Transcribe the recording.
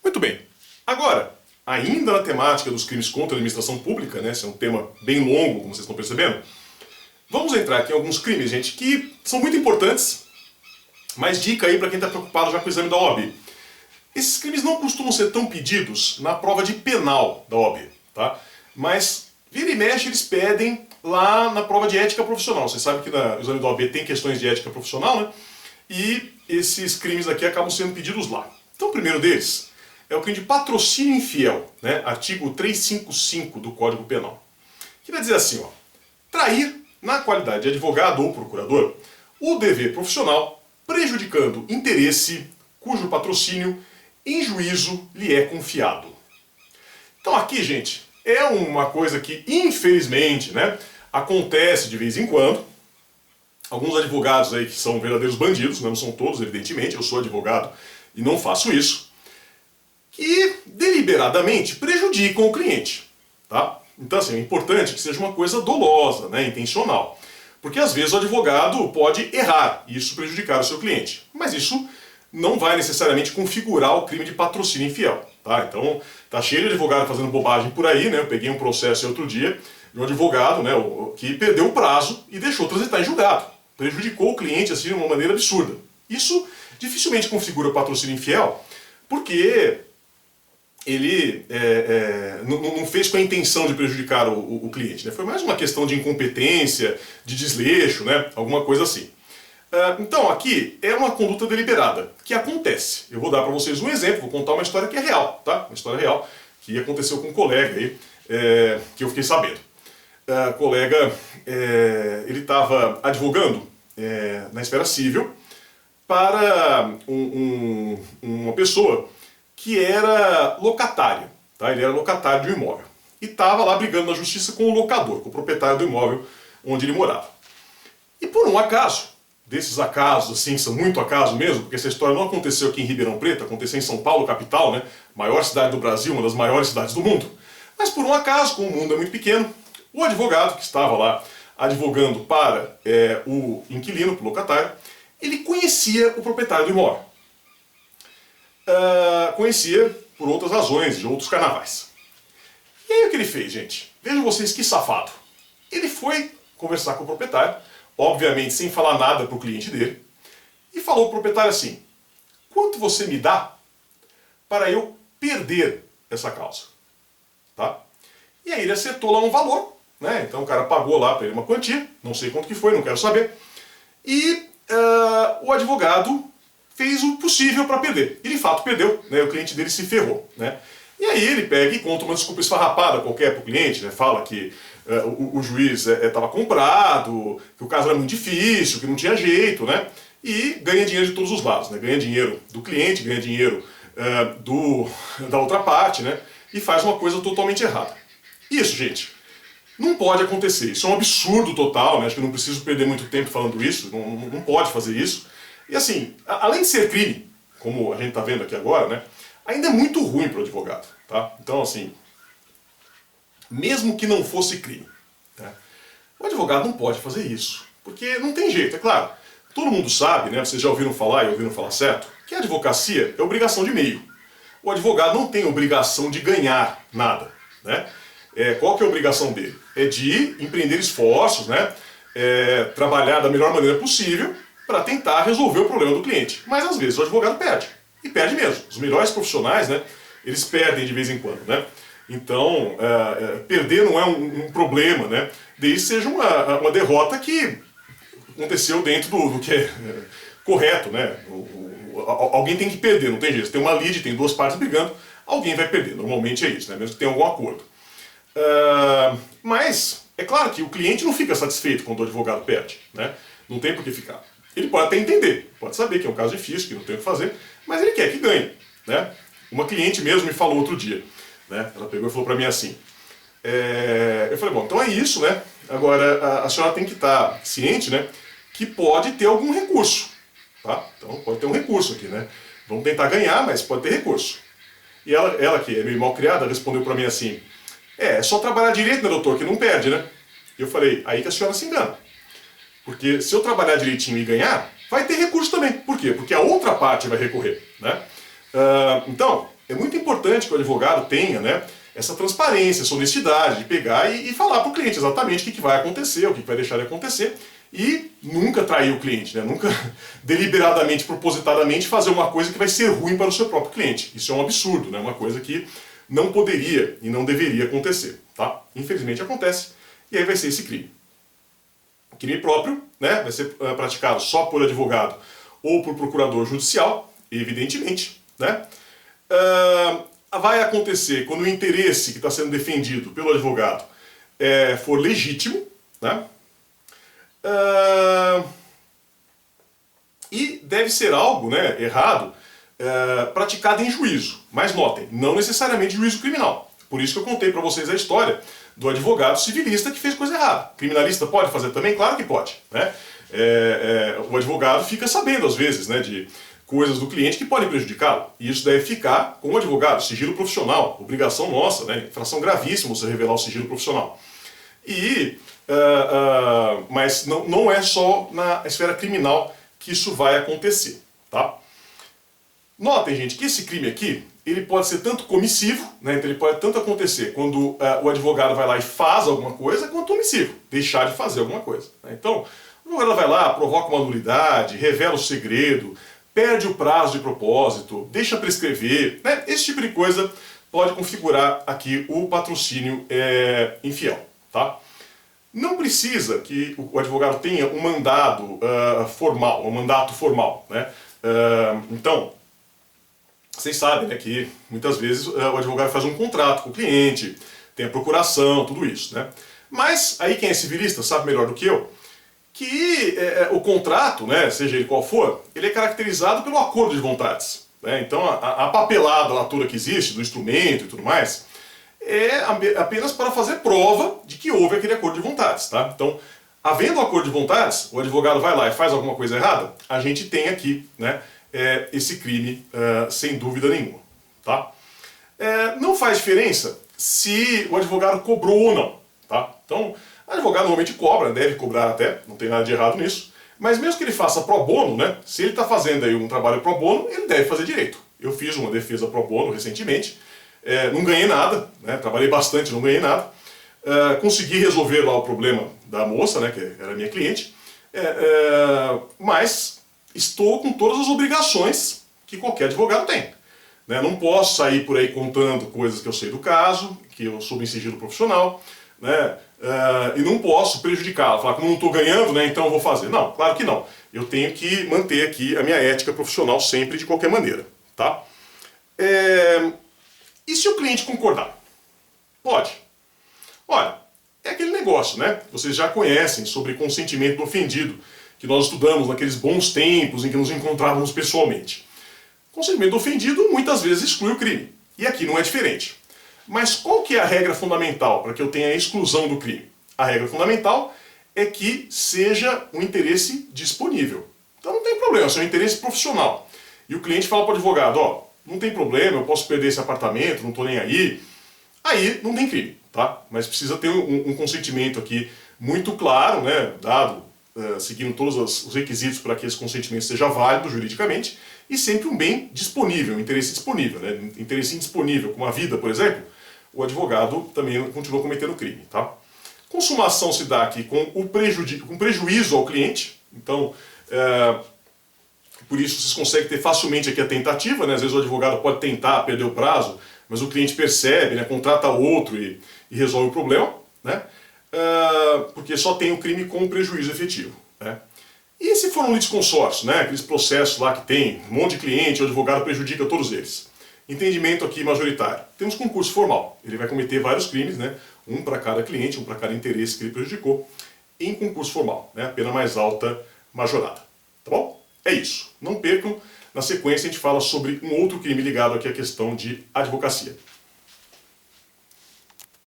Muito bem. Agora, ainda na temática dos crimes contra a administração pública, né? Esse é um tema bem longo, como vocês estão percebendo. Vamos entrar aqui em alguns crimes, gente, que são muito importantes. Mais dica aí para quem está preocupado já com o exame da OAB. Esses crimes não costumam ser tão pedidos na prova de penal da OAB, tá? Mas, vira e mexe, eles pedem lá na prova de ética profissional. Vocês sabem que no exame da OAB tem questões de ética profissional, né? E esses crimes aqui acabam sendo pedidos lá. Então, o primeiro deles é o crime de patrocínio infiel, né? Artigo 355 do Código Penal. Que vai dizer assim, ó, trair, na qualidade de advogado ou procurador, o dever profissional, prejudicando interesse cujo patrocínio em juízo lhe é confiado. Então aqui, gente, é uma coisa que, infelizmente, né, acontece de vez em quando. Alguns advogados aí que são verdadeiros bandidos, não são todos, evidentemente, eu sou advogado e não faço isso, que deliberadamente prejudicam o cliente, tá? Então, assim, é importante que seja uma coisa dolosa, né, intencional. Porque às vezes o advogado pode errar e isso prejudicar o seu cliente. Mas isso não vai necessariamente configurar o crime de patrocínio infiel, tá? Então, tá cheio de advogado fazendo bobagem por aí, né? Eu peguei um processo outro dia de um advogado, né, que perdeu o prazo e deixou transitar em julgado. Prejudicou o cliente assim de uma maneira absurda. Isso dificilmente configura patrocínio infiel, porque ele não fez com a intenção de prejudicar o cliente, né? Foi mais uma questão de incompetência, de desleixo, né? Alguma coisa assim. Então aqui é uma conduta deliberada, que acontece. Eu vou dar para vocês um exemplo, vou contar uma história que é real, tá? Uma história real que aconteceu com um colega aí, que eu fiquei sabendo. O colega, ele estava advogando na esfera civil para uma pessoa que era locatário, tá? Ele era locatário de um imóvel. E estava lá brigando na justiça com o locador, com o proprietário do imóvel onde ele morava. E por um acaso, desses acasos, assim, são muito acaso mesmo, porque essa história não aconteceu aqui em Ribeirão Preto, aconteceu em São Paulo, capital, né? Maior cidade do Brasil, uma das maiores cidades do mundo. Mas por um acaso, como o mundo é muito pequeno, o advogado que estava lá advogando para o inquilino, para o locatário, ele conhecia o proprietário do imóvel. Conhecia por outras razões, de outros carnavais. E aí o que ele fez, gente? Vejam vocês que safado. Ele foi conversar com o proprietário, obviamente sem falar nada para o cliente dele, e falou para o proprietário assim: quanto você me dá para eu perder essa causa? Tá? E aí ele acertou lá um valor, né? Então o cara pagou lá para ele uma quantia, não sei quanto que foi, não quero saber, e o advogado fez o possível para perder. E de fato perdeu, né? O cliente dele se ferrou, né? E aí ele pega e conta uma desculpa esfarrapada qualquer para o cliente, né? Fala que o juiz estava comprado, que o caso era muito difícil, que não tinha jeito, né? E ganha dinheiro de todos os lados, né? Ganha dinheiro do cliente, ganha dinheiro da outra parte, né? E faz uma coisa totalmente errada. Isso, gente, não pode acontecer. Isso é um absurdo total, né? Acho que eu não preciso perder muito tempo falando isso, não pode fazer isso. E assim, além de ser crime, como a gente está vendo aqui agora, né? Ainda é muito ruim para o advogado, tá? Então, assim, mesmo que não fosse crime, tá? O advogado não pode fazer isso, porque não tem jeito, é claro. Todo mundo sabe, né? Vocês já ouviram falar e ouviram falar certo, que a advocacia é obrigação de meio. O advogado não tem obrigação de ganhar nada, né? Qual que é a obrigação dele? É de empreender esforços, né? Trabalhar da melhor maneira possível para tentar resolver o problema do cliente. Mas às vezes o advogado perde. E perde mesmo. Os melhores profissionais, né, eles perdem de vez em quando, né? Então, perder não é um problema, né? Desde que seja uma derrota que aconteceu dentro do que é correto, né? Alguém tem que perder, não tem jeito. Tem uma lide, tem duas partes brigando, alguém vai perder. Normalmente é isso, né? Mesmo que tenha algum acordo. Mas, é claro que o cliente não fica satisfeito quando o advogado perde, né? Não tem por que ficar. Ele pode até entender, pode saber que é um caso difícil, que não tem o que fazer, mas ele quer que ganhe, né? Uma cliente mesmo me falou outro dia, né? Ela pegou e falou para mim assim, eu falei, bom, então é isso, né? Agora a senhora tem que estar ciente, né? Que pode ter algum recurso, tá? Então pode ter um recurso aqui, né? Vamos tentar ganhar, mas pode ter recurso. E ela que é meio mal criada, respondeu para mim assim, é só trabalhar direito, né, doutor, que não perde, né? E eu falei, aí que a senhora se engana. Porque se eu trabalhar direitinho e ganhar, vai ter recurso também. Por quê? Porque a outra parte vai recorrer, né? Então, é muito importante que o advogado tenha, né, essa transparência, essa honestidade de pegar e falar para o cliente exatamente o que vai acontecer, o que vai deixar de acontecer, e nunca trair o cliente, né? Nunca deliberadamente, propositadamente fazer uma coisa que vai ser ruim para o seu próprio cliente. Isso é um absurdo, né? Uma coisa que não poderia e não deveria acontecer, tá? Infelizmente acontece, e aí vai ser esse crime. Crime próprio, né? Vai ser praticado só por advogado ou por procurador judicial, evidentemente, né? Vai acontecer quando o interesse que está sendo defendido pelo advogado for legítimo, né? E deve ser algo, né, errado, praticado em juízo. Mas notem, não necessariamente juízo criminal. Por isso que eu contei para vocês a história do advogado civilista que fez coisa errada. Criminalista pode fazer também? Claro que pode, né? O advogado fica sabendo, às vezes, né, de coisas do cliente que podem prejudicá-lo. E isso deve ficar com o advogado, sigilo profissional, obrigação nossa, né? Infração gravíssima você revelar o sigilo profissional. Mas não é só na esfera criminal que isso vai acontecer, tá? Notem, gente, que esse crime aqui, ele pode ser tanto comissivo, né? Então ele pode tanto acontecer quando o advogado vai lá e faz alguma coisa, quanto omissivo, deixar de fazer alguma coisa, né? Então, o advogado vai lá, provoca uma nulidade, revela o segredo, perde o prazo de propósito, deixa prescrever, né? Esse tipo de coisa pode configurar aqui o patrocínio infiel, tá? Não precisa que o advogado tenha um mandado formal, um mandato formal, né? Então, vocês sabem, né, que muitas vezes o advogado faz um contrato com o cliente, tem a procuração, tudo isso, né? Mas aí quem é civilista sabe melhor do que eu que o contrato, né, seja ele qual for, ele é caracterizado pelo acordo de vontades, né? Então a papelada lá toda que existe, do instrumento e tudo mais, é apenas para fazer prova de que houve aquele acordo de vontades, tá? Então, havendo acordo de vontades, o advogado vai lá e faz alguma coisa errada, a gente tem aqui, né, esse crime sem dúvida nenhuma, tá? Não faz diferença se o advogado cobrou ou não, tá? Então, o advogado normalmente cobra, deve cobrar até, não tem nada de errado nisso, mas mesmo que ele faça pro bono, né, se ele está fazendo aí um trabalho pro bono, ele deve fazer direito. Eu fiz uma defesa pro bono recentemente, não ganhei nada, né, trabalhei bastante, não ganhei nada, consegui resolver lá o problema da moça, né, que era minha cliente, mas estou com todas as obrigações que qualquer advogado tem. Né? Não posso sair por aí contando coisas que eu sei do caso, que eu sou em sigilo profissional, né? E não posso prejudicá-la, falar como não estou ganhando, né, então eu vou fazer. Não, claro que não. Eu tenho que manter aqui a minha ética profissional sempre de qualquer maneira, tá? E se o cliente concordar? Pode. Olha, é aquele negócio, né? Vocês já conhecem sobre consentimento do ofendido, que nós estudamos naqueles bons tempos em que nos encontrávamos pessoalmente. Consentimento do ofendido muitas vezes exclui o crime. E aqui não é diferente. Mas qual que é a regra fundamental para que eu tenha a exclusão do crime? A regra fundamental é que seja um interesse disponível. Então não tem problema, se é um interesse profissional. E o cliente fala para o advogado, ó, não tem problema, eu posso perder esse apartamento, não estou nem aí. Aí não tem crime, tá? Mas precisa ter um consentimento aqui muito claro, né, dado, seguindo todos os requisitos para que esse consentimento seja válido juridicamente, e sempre um bem disponível, um interesse disponível, né? Interesse indisponível, como a vida, por exemplo, o advogado também continua cometendo crime, tá? Consumação se dá aqui com prejuízo ao cliente, então, por isso vocês conseguem ter facilmente aqui a tentativa, né? Às vezes o advogado pode tentar perder o prazo, mas o cliente percebe, né? Contrata outro e resolve o problema, né? Porque só tem o crime com prejuízo efetivo, né? E se for um litisconsórcio, né? Aqueles processos lá que tem um monte de cliente, o advogado prejudica todos eles. Entendimento aqui majoritário. Temos concurso formal. Ele vai cometer vários crimes, né? Um para cada cliente, um para cada interesse que ele prejudicou, em concurso formal, né? A pena mais alta majorada. Tá bom? É isso. Não percam. Na sequência a gente fala sobre um outro crime ligado aqui à questão de advocacia.